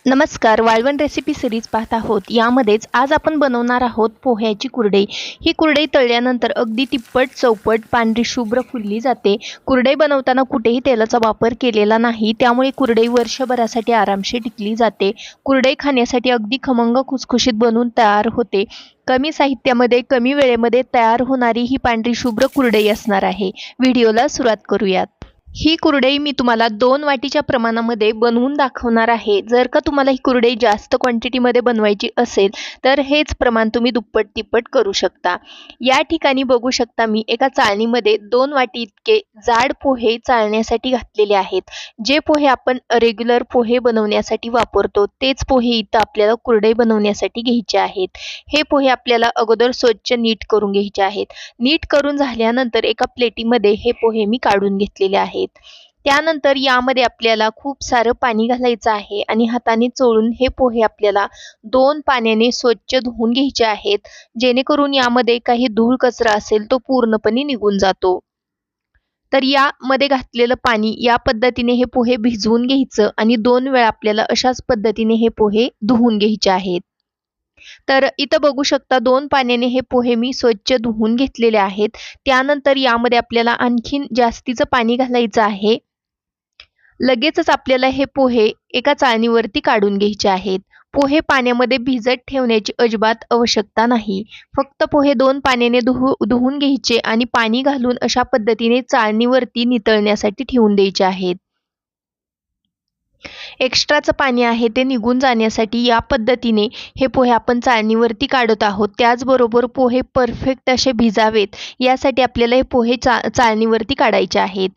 नमस्कार, वाळवण recipe series पाहत आहोत. यामध्येच आज आपण बनवणार आहोत पोह्याची कुरडई. ही कुरडई तळल्यानंतर अगदी तिप्पट चौपट पांढरी शुभ्र फुलली जाते. कुरडई बनवताना कुठेही तेलाचा वापर केलेला नाही, त्यामुळे कुरडई वर्षभरासाठी आरामशीर टिकली जाते. कुरडई खाण्यासाठी अगदी खमंग खुसखुशीत बनवून तयार होते. कमी साहित्यामध्ये कमी वेळेमध्ये तयार होणारी ही पांढरी शुभ्र कुरडई असणार आहे. व्हिडिओला सुरुवात करूयात. ही कुरडई मी तुम्हाला 2 वाटीच्या प्रमाणामध्ये बनवून दाखवणार आहे. जर का तुम्हाला ही कुरडई जास्त क्वांटिटीमध्ये बनवायची असेल तर हेच प्रमाण तुम्ही दुप्पट तिप्पट करू शकता. या ठिकाणी बघू शकता मी एका चाळणीमध्ये 2 वाटी इतके जाड पोहे चाळण्यासाठी घातलेले आहेत. जे पोहे आपण रेग्युलर पोहे बनवण्यासाठी वापरतो तेच पोहे इथं आपल्याला कुरडई बनवण्यासाठी घ्यायचे आहेत. हे पोहे आपल्याला अगोदर स्वच्छ नीट करून घ्यायचे आहेत. नीट करून झाल्यानंतर एका प्लेटीमध्ये हे पोहे मी काढून घेतलेले आहेत. त्यानंतर यामध्ये आपल्याला खूप सारं पाणी घालायचं आहे आणि हाताने चोळून हे पोहे आपल्याला 2 पाण्याने स्वच्छ धुवून घ्यायचे आहेत, जेणेकरून यामध्ये काही धूळ कचरा असेल तो पूर्णपणे निघून जातो. तर यामध्ये घातलेलं पाणी या पद्धतीने हे पोहे भिजवून घ्यायचं आणि 2 वेळा आपल्याला अशाच पद्धतीने हे पोहे धुवून घ्यायचे आहेत. तर इथं बघू शकता 2 पाण्याने हे पोहे मी स्वच्छ धुवून घेतलेले आहेत. त्यानंतर यामध्ये आपल्याला आणखीन जास्तीचं पाणी घालायचं आहे. लगेचच आपल्याला हे पोहे एका चाळणीवरती काढून घ्यायचे आहेत. पोहे पाण्यामध्ये भिजत ठेवण्याची अजिबात आवश्यकता नाही. फक्त पोहे 2 पाण्याने धुवून घ्यायचे आणि पाणी घालून अशा पद्धतीने चाळणीवरती नितळण्यासाठी ठेवून द्यायचे आहेत. एक्स्ट्राचं पाणी आहे ते निघून जाण्यासाठी या पद्धतीने हे पोहे आपण चाळणीवरती काढत आहोत. त्याचबरोबर पोहे परफेक्ट असे भिजावेत यासाठी आपल्याला हे पोहे चाळणीवरती काढायचे आहेत.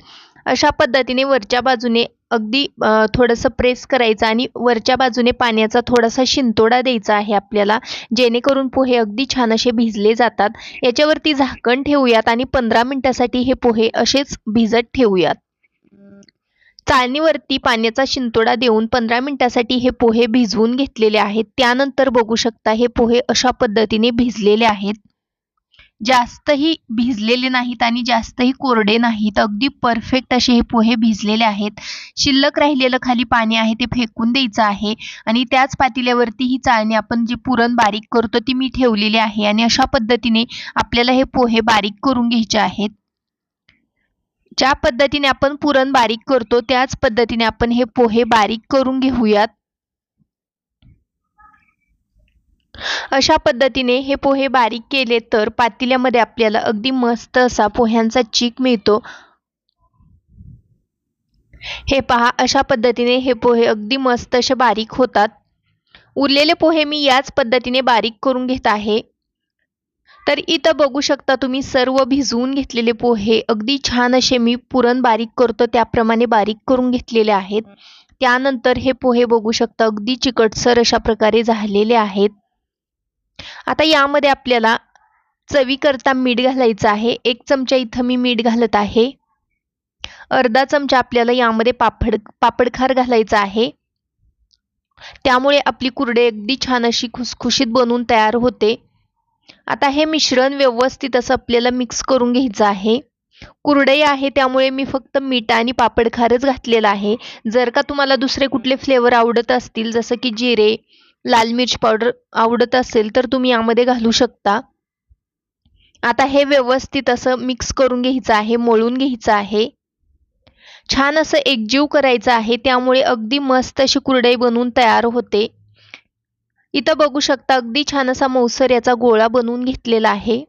अशा पद्धतीने वरच्या बाजूने अगदी थोडंसं प्रेस करायचं आणि वरच्या बाजूने पाण्याचा थोडासा शिंतोडा द्यायचा आहे आपल्याला, जेणेकरून पोहे अगदी छान असे भिजले जातात. याच्यावरती झाकण ठेवूयात आणि 15 मिनिटासाठी हे पोहे असेच भिजत ठेवूयात. चाळणीवरती पाण्याचा शिंतोडा देऊन 15 मिनिटासाठी हे पोहे भिजवून घेतलेले आहेत. त्यानंतर बघू शकता हे पोहे अशा पद्धतीने भिजलेले आहेत. जास्तही भिजलेले नाहीत आणि जास्तही कोरडे नाहीत. अगदी परफेक्ट असे हे पोहे भिजलेले आहेत. शिल्लक राहिलेलं खाली पाणी आहे ते फेकून द्यायचं आहे आणि त्याच पातेल्यावरती ही चाळणी आपण जी पुरण बारीक करतो ती मी ठेवलेली आहे आणि अशा पद्धतीने आपल्याला हे पोहे बारीक करून घ्यायचे आहेत. ज्या पद्धतीने आपण पुरण बारीक करतो त्याच पद्धतीने आपण हे पोहे बारीक करून घेऊयात. अशा पद्धतीने हे पोहे बारीक केले तर पातेल्यामध्ये आपल्याला अगदी मस्त असा पोह्यांचा चीक मिळतो. हे पहा, अशा पद्धतीने हे पोहे अगदी मस्त असे बारीक होतात. उरलेले पोहे मी याच पद्धतीने बारीक करून घेत आहे. तर इथं बघू शकता तुम्ही सर्व भिजवून घेतलेले पोहे अगदी छान असे मी पुरण बारीक करतो त्याप्रमाणे बारीक करून घेतलेले आहेत. त्यानंतर हे पोहे बघू शकता अगदी चिकटसर अशा प्रकारे झालेले आहेत. आता यामध्ये आपल्याला चवीकरता मीठ घालायचं आहे. 1 चमचा इथं मी मीठ घालत आहे. अर्धा चमचा आपल्याला यामध्ये पापडखार घालायचा आहे. त्यामुळे आपली कुरडई अगदी छान अशी खुसखुशीत बनून तयार होते. आता हे मिश्रण व्यवस्थित असं आपल्याला मिक्स करून घ्यायचं आहे. कुरडई आहे त्यामुळे मी फक्त मीठ आणि पापडखारच घातलेला आहे. जर का तुम्हाला दुसरे कुठले फ्लेवर आवडत असतील जसं की जिरे, लाल मिर्च पावडर आवडत असेल तर तुम्ही यामध्ये घालू शकता. आता हे व्यवस्थित असं मिक्स करून घ्यायचं आहे, मळून घ्यायचं आहे. छान असं एकजीव करायचं आहे, त्यामुळे अगदी मस्त अशी कुरडई बनवून तयार होते. इथं बघू शकता अगदी छान असा मऊसर याचा गोळा बनवून घेतलेला आहे.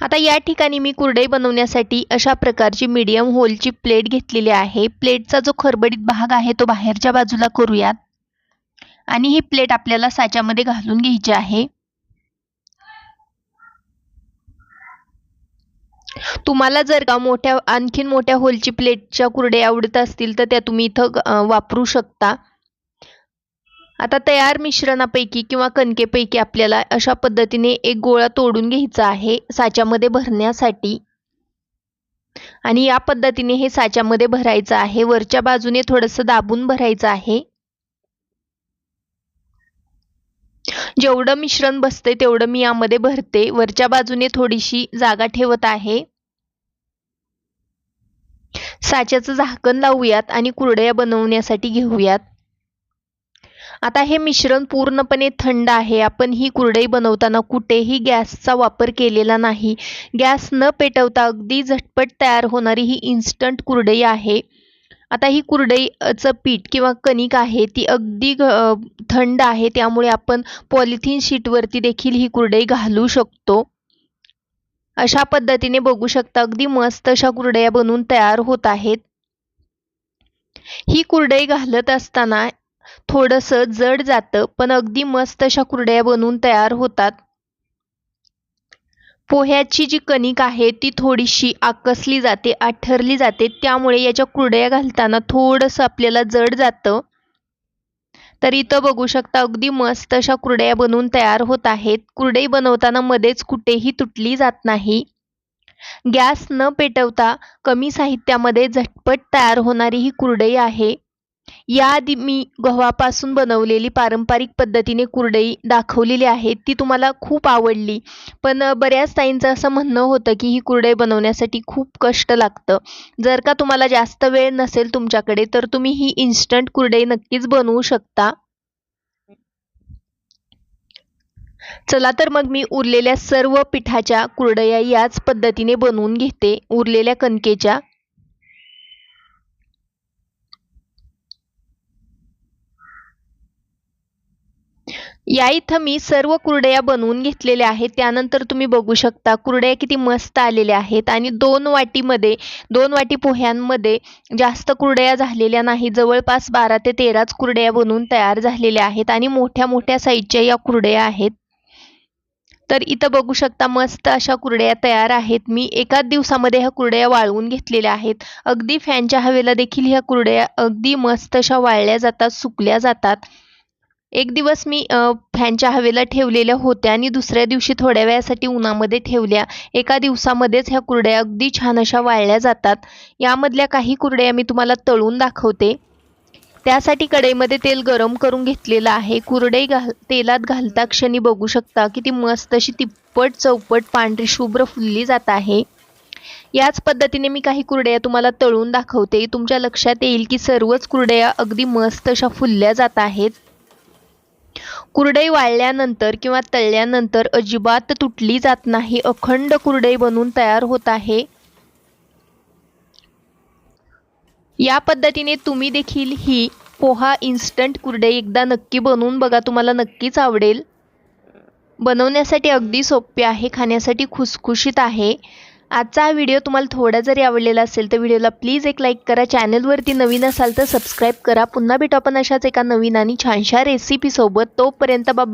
आता या ठिकाणी मी कुरडई बनवण्यासाठी अशा प्रकारची मीडियम होलची प्लेट घेतलेली आहे. प्लेटचा जो खरबडीत भाग आहे तो बाहेरच्या बाजूला करूयात आणि ही प्लेट आपल्याला साच्यामध्ये घालून घ्यायची आहे. तुम्हाला जर का आणखीन मोठ्या होलची प्लेटच्या कुरडई आवडत असतील तर त्या तुम्ही इथं वापरू शकता. आता तयार मिश्रणापैकी किंवा कणकेपैकी आपल्याला अशा पद्धतीने एक गोळा तोडून घ्यायचा आहे साच्यामध्ये भरण्यासाठी आणि या पद्धतीने हे साच्यामध्ये भरायचं आहे. वरच्या बाजूने थोडंसं दाबून भरायचं आहे. जेवढं मिश्रण बसते तेवढं मी यामध्ये भरते. वरच्या बाजूने थोडीशी जागा ठेवत आहे. साच्याचं झाकण लावूयात आणि कुरडया बनवण्यासाठी घेऊयात. आता हे मिश्रण पूर्णपणे थंड आहे. आपण ही कुरडई बनवताना कुठेही गॅसचा वापर केलेला नाही. गॅस न पेटवता अगदी झटपट तयार होणारी ही इन्स्टंट कुरडई आहे. आता ही कुरडईचं पीठ किंवा कणिक आहे ती अगदी थंड आहे, त्यामुळे आपण पॉलिथिन शीटवरती देखील ही कुरडई घालू शकतो. अशा पद्धतीने बघू शकता अगदी मस्त अशा कुरडया बनवून तयार होत आहेत. ही कुरडई घालत असताना थोडंसं जड जातं, पण अगदी मस्त अशा कुरडया बनवून तयार होतात. पोह्याची जी कणिक आहे ती थोडीशी आकसली जाते, आठरली जाते, त्यामुळे याच्या कुरडया घालताना थोडंसं आपल्याला जड जातं. तर इथं बघू शकता अगदी मस्त अशा कुरडया बनवून तयार होत आहेत. कुरडई बनवताना मध्येच कुठेही तुटली जात नाही. गॅस न पेटवता कमी साहित्यामध्ये झटपट तयार होणारी ही कुरडई आहे. याआधी मी गव्हापासून बनवलेली पारंपरिक पद्धतीने कुरडई दाखवलेली आहे, ती तुम्हाला खूप आवडली. पण बऱ्याच ताईंचं असं म्हणणं होतं की ही कुरडई बनवण्यासाठी खूप कष्ट लागतं. जर का तुम्हाला जास्त वेळ नसेल तुमच्याकडे तर तुम्ही ही इन्स्टंट कुरडई नक्कीच बनवू शकता. चला तर मग मी उरलेल्या सर्व पिठाच्या कुरडया याच पद्धतीने बनवून घेते, उरलेल्या कणकेच्या. या इथं मी सर्व कुरडया बनवून घेतलेल्या आहेत. त्यानंतर तुम्ही बघू शकता कुरडया किती मस्त आलेल्या आहेत आणि 2 वाटी पोह्यांमध्ये जास्त कुरडया झालेल्या नाही. जवळपास 12 ते 13च कुरडया बनवून तयार झालेल्या आहेत आणि मोठ्या साईजच्या या कुरडया आहेत. तर इथं बघू शकता मस्त अशा कुरडया तयार आहेत. मी एकाच दिवसामध्ये ह्या कुरडया वाळवून घेतलेल्या आहेत. अगदी फॅनच्या हवेला देखील ह्या कुरडया अगदी मस्त अशा वाळल्या जातात, सुकल्या जातात. एक दिवस मी फॅनच्या हवेला ठेवलेल्या होत्या आणि दुसऱ्या दिवशी थोड्या वेळासाठी उन्हामध्ये ठेवल्या. एका दिवसामध्येच ह्या कुरडया अगदी छान अशा वाळल्या जातात. यामधल्या काही कुरडया मी तुम्हाला तळून दाखवते. त्यासाठी कढईमध्ये तेल गरम करून घेतलेलं आहे. कुरडई तेलात घालता क्षणी बघू शकता किती मस्त अशी तिप्पट चौपट पांढरी शुभ्र फुलली जात आहे. याच पद्धतीने मी काही कुरडया तुम्हाला तळून दाखवते. तुमच्या लक्षात येईल की सर्वच कुरडया अगदी मस्त अशा फुलल्या जात आहेत. कुरडई वाळल्यानंतर किंवा तळल्यानंतर अजिबात तुटली जात नाही. अखंड कुरडई बनवून तयार होत आहे. या पद्धतीने तुम्ही देखील ही पोहा इन्स्टंट कुरडई एकदा नक्की बनवून बघा, तुम्हाला नक्कीच आवडेल. बनवण्यासाठी अगदी सोपे आहे, खाण्यासाठी खुसखुशीत आहे. आजचा हा व्हिडिओ तुम्हाला थोडा जरी आवडलेला असेल तर व्हिडिओला प्लीज एक लाईक करा. चॅनलवरती नवीन असाल तर सबस्क्राईब करा. पुन्हा भेटू आपण अशाच एका नवीन आणि छानशा रेसिपीसोबत. तोपर्यंत बाय.